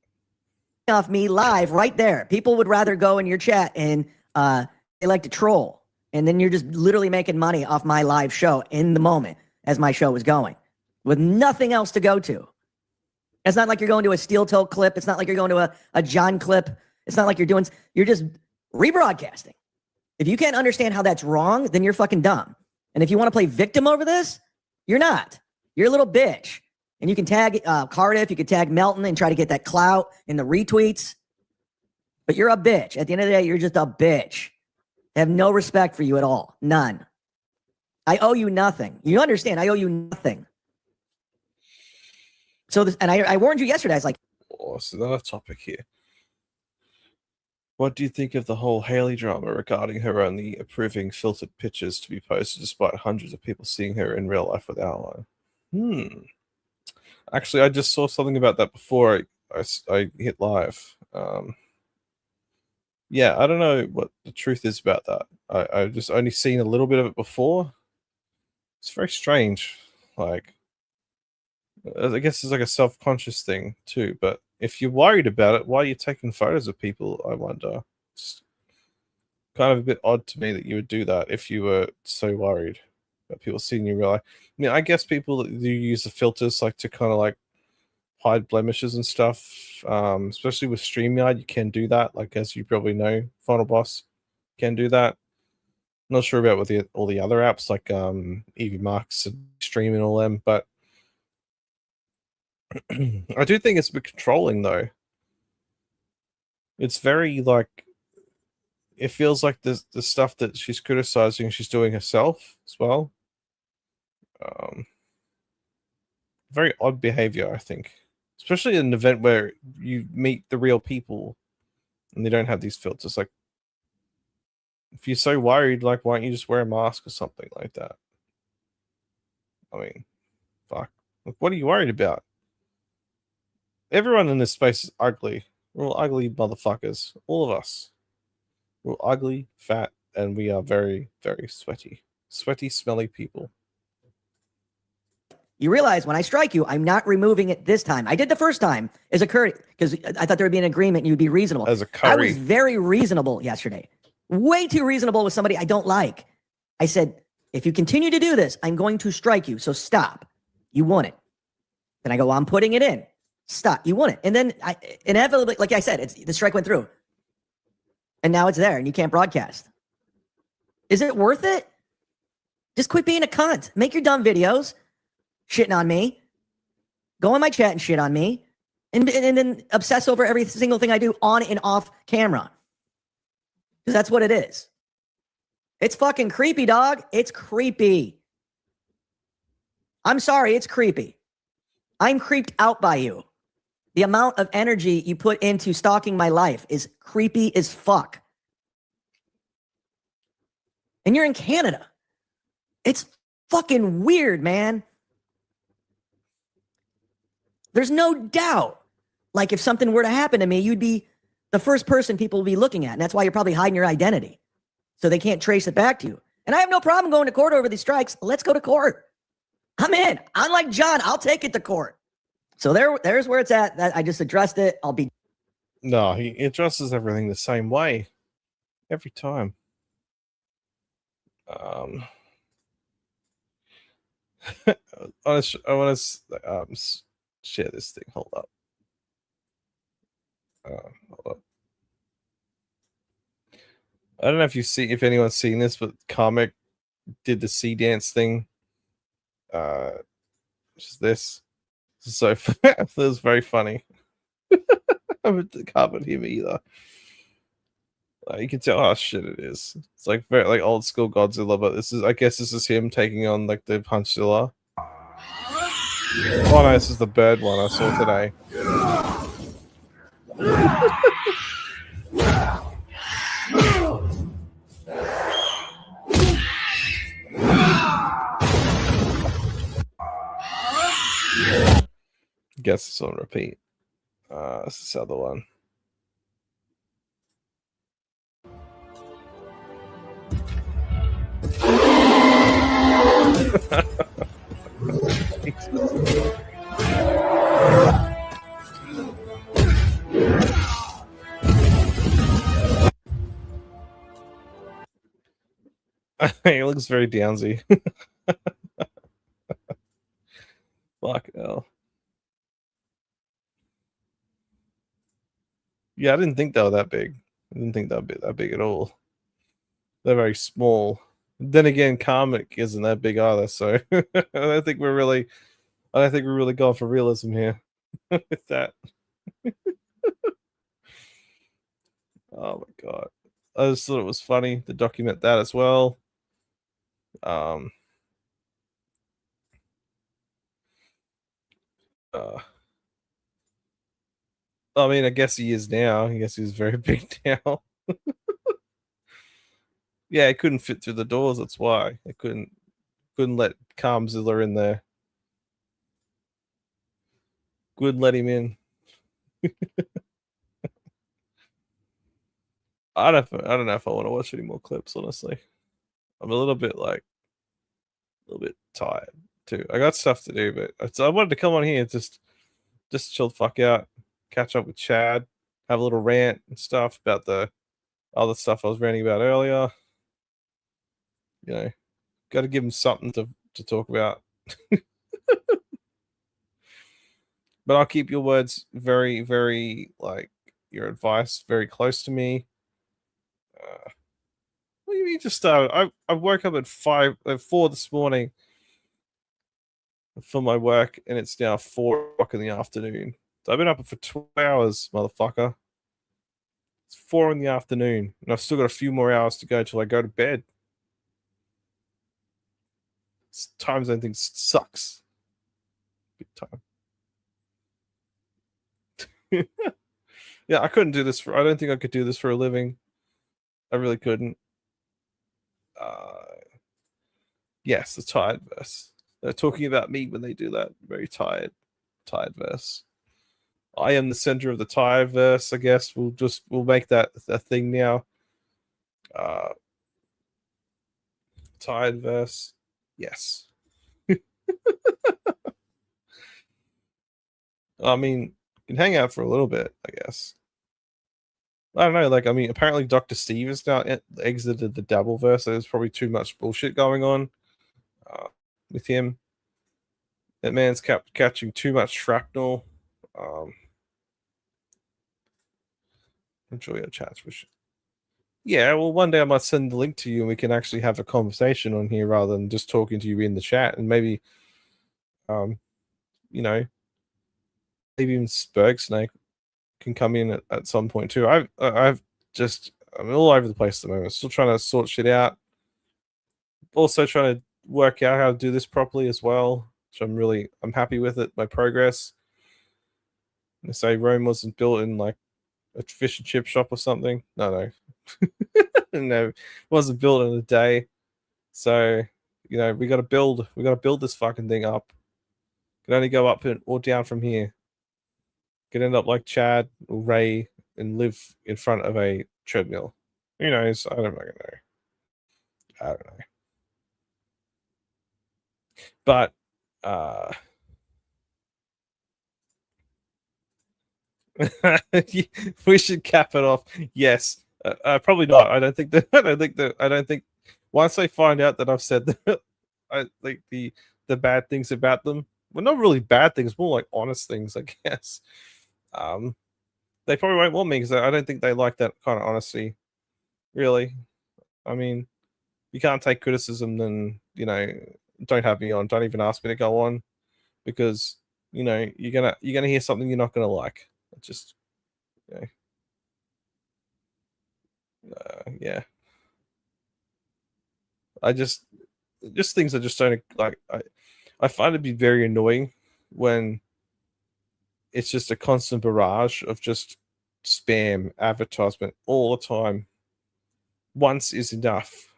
C: Off me live right there. People would rather go in your chat and they like to troll. And then you're just literally making money off my live show in the moment as my show is going with nothing else to go to. It's not like you're going to a steel toe clip. It's not like you're going to a John clip. It's not like you're just rebroadcasting. If you can't understand how that's wrong, then you're fucking dumb. And if you want to play victim over this, you're not. You're a little bitch. And you can tag Cardiff, you can tag Melton and try to get that clout in the retweets. But you're a bitch. At the end of the day, you're just a bitch. I have no respect for you at all. None. I owe you nothing. You understand? I owe you nothing. So this, and I warned you yesterday. I was like,
A: oh, so another topic here. What do you think of the whole Haley drama regarding her only approving filtered pictures to be posted despite hundreds of people seeing her in real life with outline? Actually, I just saw something about that before I hit live. Yeah, I don't know what the truth is about that. I've just only seen a little bit of it before. It's very strange. Like, I guess it's like a self-conscious thing too. But if you're worried about it, why are you taking photos of people? I wonder. It's kind of a bit odd to me that you would do that if you were so worried about people seeing you in real life. I mean, I guess people that do use the filters like to kind of like hide blemishes and stuff, especially with StreamYard. You can do that, like, as you probably know, Final Boss can do that. I'm not sure about with all the other apps like EV Max and Stream and all them, but I do think it's a bit controlling though. It's very like, it feels like the stuff that she's criticizing she's doing herself as well. Very odd behavior, I think. Especially in an event where you meet the real people and they don't have these filters. Like, if you're so worried, like, why don't you just wear a mask or something like that? I mean, fuck. Like, what are you worried about? Everyone in this space is ugly. We're all ugly motherfuckers. All of us. We're all ugly, fat, and we are very, very sweaty. Sweaty, smelly people.
C: you realize when I strike you, I'm not removing it this time. I did the first time as a courtesy because I thought there would be an agreement and you'd be reasonable.
A: As a curry.
C: I was very reasonable yesterday. Way too reasonable with somebody I don't like. I said, if you continue to do this, I'm going to strike you. So stop. You want it. Then I go, well, I'm putting it in. Stop. You want it. And then I inevitably, like I said, the strike went through. And now it's there and you can't broadcast. Is it worth it? Just quit being a cunt. Make your dumb videos shitting on me. Go on my chat and shit on me. And then obsess over every single thing I do on and off camera. Because that's what it is. It's fucking creepy, dog. It's creepy. I'm sorry, it's creepy. I'm creeped out by you. The amount of energy you put into stalking my life is creepy as fuck. And you're in Canada. It's fucking weird, man. There's no doubt Like if something were to happen to me, you'd be the first person people will be looking at. And that's why you're probably hiding your identity. So they can't trace it back to you. And I have no problem going to court over these strikes. Let's go to court. I'm in. Unlike John, I'll take it to court. So there's where it's at. I just addressed it. I'll be.
A: No, he addresses everything the same way every time. I want to share this thing. Hold up. Hold up. I don't know if anyone's seen this, but Comic did the sea dance thing. Just this. So it was very funny. I can't hear me either. You can tell how shit it is. It's like very like old school Godzilla, but I guess this is him taking on like the Punchzilla. Oh no, this is the bird one I saw today. Guess it's on repeat. This is the other one. It looks very downsy. Fuck hell. Yeah, I didn't think they were that big. I didn't think they'd be that big at all. They're very small. Then again, Comic isn't that big either, so I don't think we're really going for realism here with that. Oh my god. I just thought it was funny to document that as well. I mean, I guess he is now. I guess he's very big now. Yeah, it couldn't fit through the doors. That's why it couldn't let Calmzilla in there. Couldn't let him in. I don't know if I want to watch any more clips. Honestly, I'm a little bit tired too. I got stuff to do, but I wanted to come on here just chill the fuck out, catch up with Chad, have a little rant and stuff about the other stuff I was ranting about earlier. You know, got to give him something to talk about. But I'll keep your words very, very, like, your advice very close to me. What do you mean just started? I woke up at 4 this morning for my work, and it's now 4 o'clock in the afternoon. So I've been up for 12 hours, motherfucker. It's 4 in the afternoon, and I've still got a few more hours to go till I go to bed. This time zone thing sucks. Big time. Yeah, I couldn't do this I don't think I could do this for a living. I really couldn't. Yes, the tired verse. They're talking about me when they do that. Very tired verse. I am the center of the tired verse, I guess. We'll make that a thing now. Tired verse. Yes. I mean, you can hang out for a little bit, I guess. I don't know. Like, I mean, apparently Dr. Steve has now exited the Dabbleverse. So there's probably too much bullshit going on with him. That man's kept catching too much shrapnel. Enjoy your chats. Yeah, well, one day I might send the link to you and we can actually have a conversation on here rather than just talking to you in the chat. And maybe, you know, maybe even Spurgsnake can come in at some point too. I'm all over the place at the moment. Still trying to sort shit out. Also trying to work out how to do this properly as well. Which I'm happy with it. My progress. I say Rome wasn't built in like a fish and chip shop or something. No. No, it wasn't built in a day. So, you know, we gotta build this fucking thing up. Can only go up or down from here. could end up like Chad or Ray and live in front of a treadmill. Who knows? I don't fucking know. I don't know. But we should cap it off. Yes, probably not. I don't think that. I don't think. Once they find out that I've said that, I think the bad things about them. Well, not really bad things, more like honest things, I guess. They probably won't want me because I don't think they like that kind of honesty. Really, I mean, you can't take criticism, then don't have me on. Don't even ask me to go on, because you're gonna hear something you're not gonna like. Just yeah. I just things I just don't like. I find it to be very annoying when it's just a constant barrage of just spam advertisement all the time. Once is enough.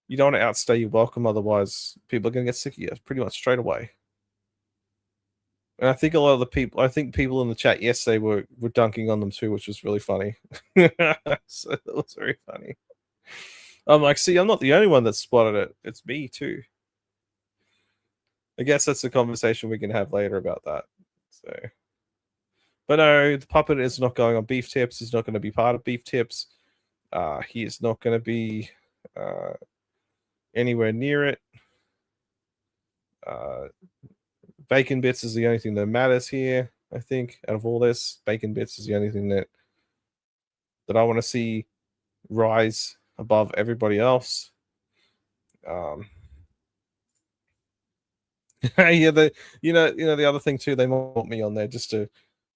A: You don't want to outstay your welcome, otherwise people are going to get sick of you pretty much straight away. And I think a lot of people in the chat yesterday were dunking on them too, which was really funny. So that was very funny. I'm like, see, I'm not the only one that spotted it. It's me too. I guess that's a conversation we can have later about that. So, but no, the puppet is not going on Beef Tips. He's not going to be part of Beef Tips. He is not going to be anywhere near it. Bacon Bits is the only thing that matters here, I think. Out of all this, Bacon Bits is the only thing that I want to see rise above everybody else. Yeah, the other thing too, they want me on there just to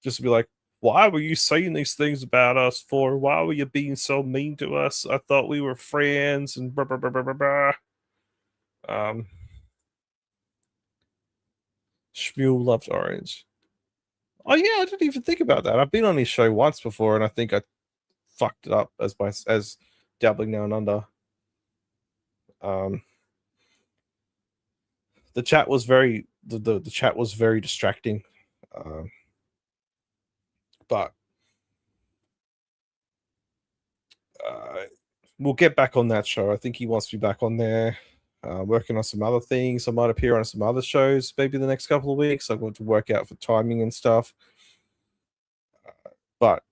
A: be like, why were you saying these things about us for? Why were you being so mean to us? I thought we were friends and blah blah blah blah blah blah. Shmuel loves orange. Oh yeah, I didn't even think about that. I've been on his show once before, and I think I fucked it up as Dabbling Now and Under. The chat was very the chat was very distracting, but we'll get back on that show. I think he wants to be back on there, working on some other things. I might appear on some other shows maybe the next couple of weeks. I'm going to work out for timing and stuff, but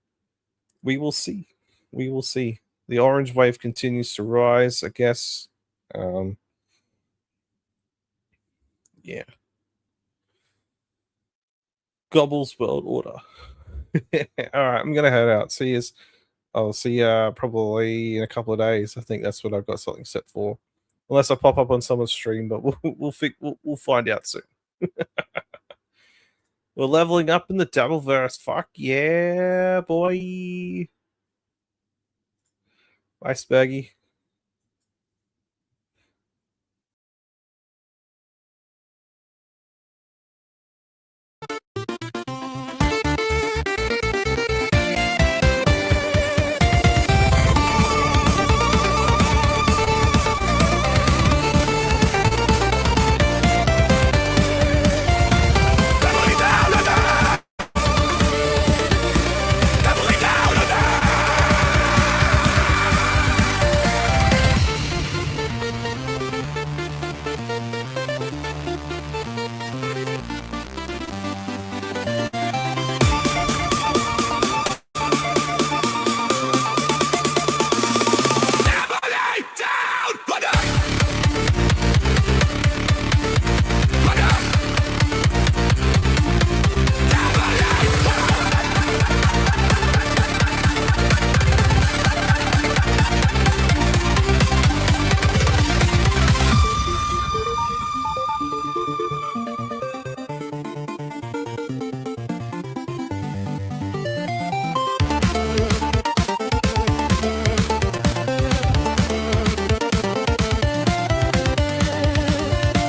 A: we will see. We will see. The orange wave continues to rise, I guess. Yeah. Gobbles World Order. All right, I'm gonna head out. I'll see you probably in a couple of days. I think that's what I've got something set for, unless I pop up on someone's stream. But we'll find out soon. We're leveling up in the Dabbleverse. Fuck yeah, boy. Bye, Spaggy.